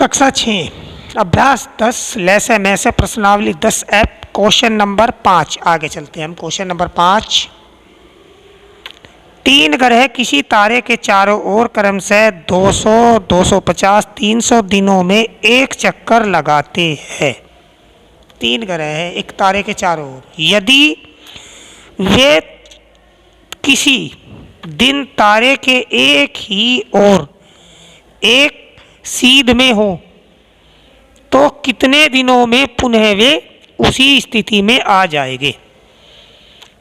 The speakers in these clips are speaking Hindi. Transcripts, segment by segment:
कक्षा 6 अभ्यास 10 लैसे में से प्रश्नावली 10 ऐप क्वेश्चन नंबर 5। आगे चलते हैं हम। क्वेश्चन नंबर 5, 3 ग्रह किसी तारे के चारों ओर क्रम से 200, 250, 300 दिनों में एक चक्कर लगाते हैं। 3 ग्रह है एक तारे के चारों ओर, यदि वे किसी दिन तारे के एक ही ओर एक सीध में हो तो कितने दिनों में पुनः वे उसी स्थिति में आ जाएंगे।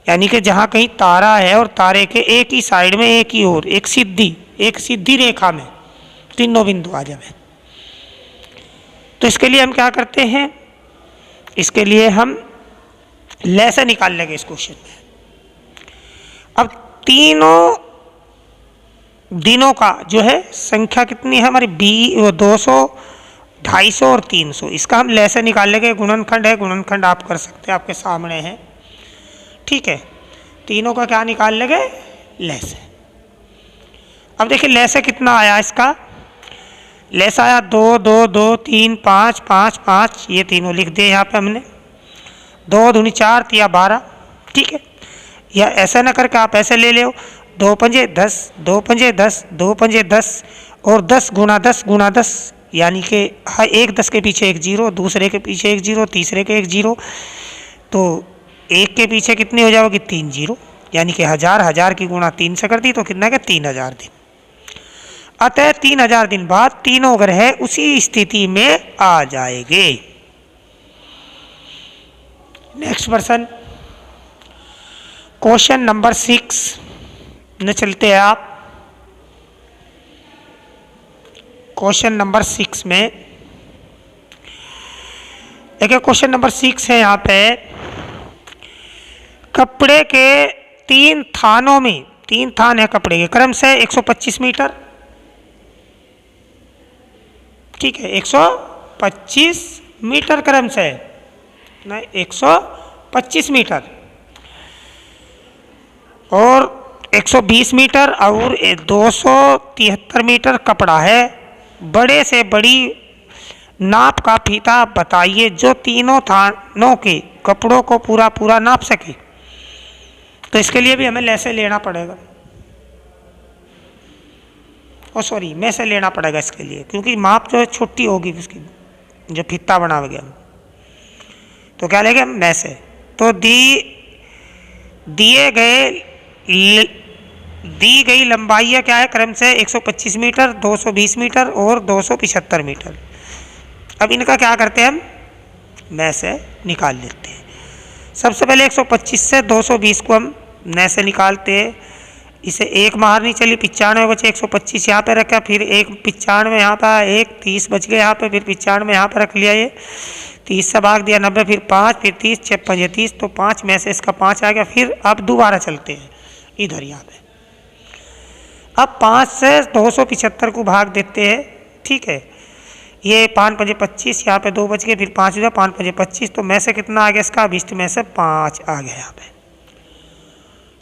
यानी कि जहां कहीं तारा है और तारे के एक ही साइड में एक ही ओर एक सीधी रेखा में तीनों बिंदु आ जाए, तो इसके लिए हम क्या करते हैं, इसके लिए हम लैसे निकाल लेंगे इस क्वेश्चन में। अब तीनों दिनों का जो है संख्या कितनी है हमारी 200, 250 और 300, इसका हम लैसे निकाल लेंगे। गुणनखंड है, गुणनखंड आप कर सकते हैं, आपके सामने है। ठीक है, तीनों का क्या निकाल लेंगे, लैसे। अब देखिए लैसे कितना आया इसका, लैसे आया 2, 2, 2, 3, 5, 5, 5, ये तीनों लिख दिए यहाँ पे हमने। 2 दूनी 4 तिया 12। ठीक है, या ऐसा ना करके आप ऐसे ले लो, 2 पंजे 10, 2 पंजे 10, 2 पंजे 10 और 10 गुना 10 गुना 10, यानी कि हर एक 10 के पीछे एक जीरो, दूसरे के पीछे एक जीरो, तीसरे के एक जीरो, तो एक के पीछे कितनी हो जाएगी 3 जीरो, यानी कि 1000 की गुणा 3 से कर दी तो कितना है 3000 दिन। अतः 3000 दिन बाद तीनों ग्रह उसी स्थिति में आ जाएंगे। नेक्स्ट पर्सन, क्वेश्चन नंबर 6 न चलते हैं आप। क्वेश्चन नंबर 6 में देखिए, क्वेश्चन नंबर 6 है यहाँ पे, कपड़े के 3 थानों में, 3 थान है कपड़े के, क्रम से 125 मीटर। ठीक है, 125 मीटर क्रम से, नहीं 125 मीटर और 120 मीटर और 273 मीटर कपड़ा है। बड़े से बड़ी नाप का फीता बताइए जो तीनों थानों के कपड़ों को पूरा पूरा नाप सके। तो इसके लिए भी हमें लैसे लेना पड़ेगा, और सॉरी में से लेना पड़ेगा इसके लिए, क्योंकि माप जो है छोटी होगी उसकी, जो फीता बना गया। तो क्या लेंगे में से, तो दी गई लंबाई क्या है क्रम से 125 मीटर, 220 मीटर और 275 मीटर। अब इनका क्या करते हैं, हम में से निकाल लेते हैं। सबसे पहले 125 से 220 को हम में से निकालते हैं। इसे एक मार नहीं चली, 95 बचे, 125 यहाँ पे रखा, फिर एक 95 यहाँ पे, एक 30 बच गए यहाँ पे, फिर 95 यहाँ पे रख लिया, ये 30 से भाग दिया 90, फिर 5, फिर 30, 6 5 30, तो 5 में से इसका 5 आ गया। फिर अब दोबारा चलते हैं इधर यहाँ पे, अब 5 से 275 को भाग देते हैं। ठीक है, ये 5 5 25, यहाँ पे 2 बच गए, फिर 5 हो गया, 5 5 25, तो में से कितना आ गया इसका, अभिष्ट में से 5 आ गया यहाँ पे।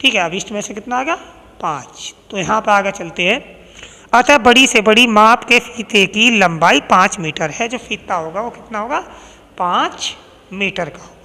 ठीक है, अभिष्ट में से कितना आ गया 5, तो यहाँ पे आगे चलते हैं। अतः बड़ी से बड़ी माप के फीते की लंबाई 5 मीटर है, जो फीता होगा वो कितना होगा 5 मीटर का होगा।